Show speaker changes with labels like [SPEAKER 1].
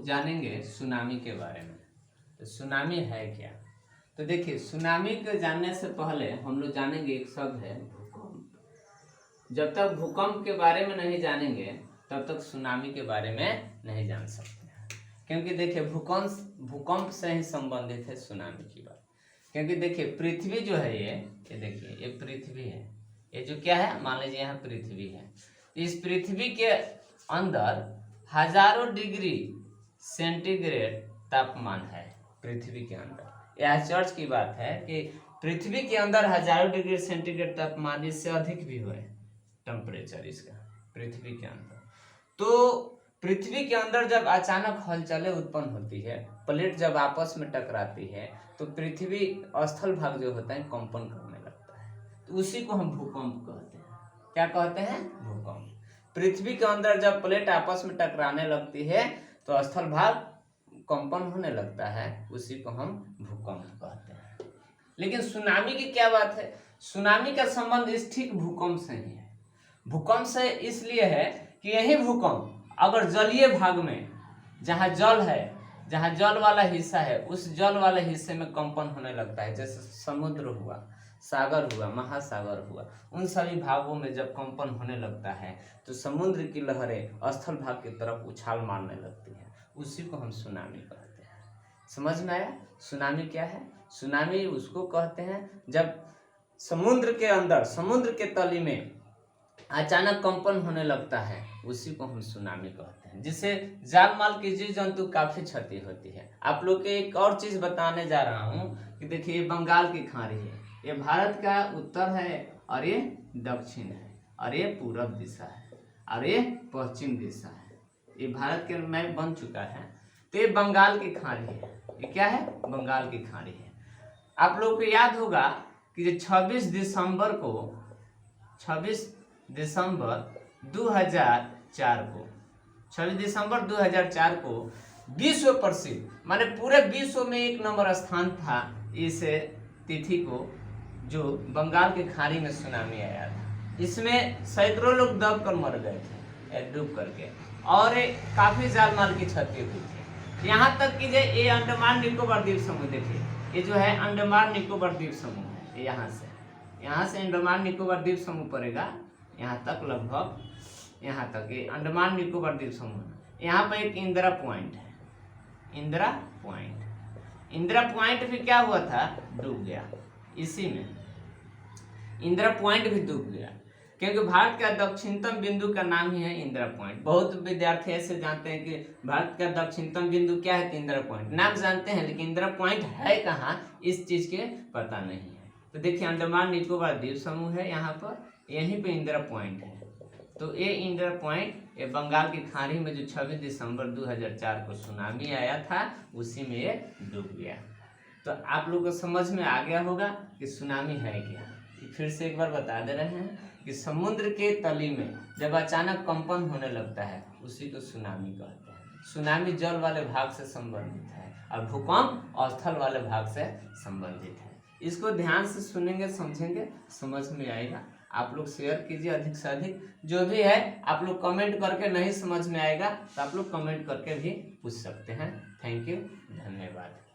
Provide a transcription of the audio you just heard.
[SPEAKER 1] जानेंगे सुनामी के बारे में। तो सुनामी है क्या? तो देखिए, सुनामी को जानने से पहले हम लोग जानेंगे एक शब्द है भूकंप। जब तक भूकंप के बारे में नहीं जानेंगे तब तक सुनामी के बारे में नहीं जान सकते हैं, क्योंकि देखिए भूकंप से ही संबंधित है सुनामी की बात। क्योंकि देखिए पृथ्वी जो है ये देखिए ये पृथ्वी है, ये जो क्या है, मान लीजिए यहाँ पृथ्वी है। इस पृथ्वी के अंदर हजारों डिग्री सेंटीग्रेड तापमान है पृथ्वी के अंदर। यह आश्चर्य की बात है कि पृथ्वी के अंदर हजारों डिग्री सेंटीग्रेड तापमान, इससे अधिक भी हुए टेम्परेचर इसका पृथ्वी के अंदर। तो पृथ्वी के अंदर जब अचानक हलचलें उत्पन्न होती है, प्लेट जब आपस में टकराती है, तो पृथ्वी स्थल भाग जो होता है कंपन करने लगता है। तो उसी को हम भूकंप कहते हैं। क्या कहते हैं? भूकंप। पृथ्वी के अंदर जब प्लेट आपस में टकराने लगती है तो स्थल भाग कंपन होने लगता है, उसी को हम भूकंप कहते हैं। लेकिन सुनामी की क्या बात है? सुनामी का संबंध इस ठीक भूकंप से ही है। भूकंप से इसलिए है कि यही भूकंप अगर जलीय भाग में, जहाँ जल है, जहाँ जल वाला हिस्सा है, उस जल वाले हिस्से में कंपन होने लगता है। जैसे समुद्र हुआ, सागर हुआ, महासागर हुआ, उन सभी भागों में जब कंपन होने लगता है तो समुद्र की लहरें स्थल भाग की तरफ उछाल मारने लगती है, उसी को हम सुनामी कहते हैं। समझ में आया? सुनामी क्या है? सुनामी उसको कहते हैं जब समुद्र के अंदर, समुद्र के तली में अचानक कंपन होने लगता है, उसी को हम सुनामी कहते हैं, जिससे जान माल की जीव जंतु काफी क्षति होती है। आप लोग के एक और चीज बताने जा रहा हूँ कि देखिए ये बंगाल की खाड़ी है, ये भारत का उत्तर है और ये दक्षिण है, और ये पूरब दिशा है और ये पश्चिम दिशा है। ये भारत के मैप बन चुका है। तो ये बंगाल की खाड़ी है। ये क्या है? बंगाल की खाड़ी है। आप लोग को याद होगा कि जो 26 दिसंबर 2004 को विश्व प्रसिद्ध, माने पूरे विश्व में एक नंबर स्थान था इस तिथि को, जो बंगाल की खाड़ी में सुनामी आया था। इसमें सैकड़ों लोग दब कर मर गए थे, डूब करके, और काफी जान माल की क्षति हुई थी। यहाँ तक कि ये अंडमान निकोबार द्वीप समूह, देखिए ये जो है अंडमान निकोबार द्वीप समूह है। यहाँ से अंडमान निकोबार द्वीप समूह पड़ेगा, यहाँ तक लगभग, यहाँ तक ये अंडमान निकोबार द्वीप समूह। यहाँ पर एक इंदिरा पॉइंट है, इंदिरा पॉइंट भी क्या हुआ था? डूब गया। इसी में इंदिरा पॉइंट भी डूब गया, क्योंकि भारत का दक्षिणतम बिंदु का नाम ही है इंदिरा पॉइंट। बहुत विद्यार्थी ऐसे जानते हैं कि भारत का दक्षिणतम बिंदु क्या है? इंदिरा पॉइंट। नाम जानते हैं लेकिन इंदिरा पॉइंट है कहाँ, इस चीज के पता नहीं है। तो देखिए अंडमान निकोबार द्वीप समूह है, यहाँ पर यहीं पे इंदिरा पॉइंट है। तो ये इंदिरा पॉइंट ये बंगाल की खाड़ी में जो 26 दिसंबर 2004 को सुनामी आया था, उसी में ये डूब गया। तो आप लोगों को समझ में आ गया होगा कि सुनामी है क्या। फिर से एक बार बता दे रहे हैं कि समुद्र के तली में जब अचानक कंपन होने लगता है, उसी को सुनामी कहते हैं। सुनामी जल वाले भाग से संबंधित है और भूकंप स्थल वाले भाग से संबंधित है। इसको ध्यान से सुनेंगे, समझेंगे, समझ में आएगा। आप लोग शेयर कीजिए अधिक से अधिक। जो भी है आप लोग कमेंट करके, नहीं समझ में आएगा तो आप लोग कमेंट करके भी पूछ सकते हैं। थैंक यू, धन्यवाद।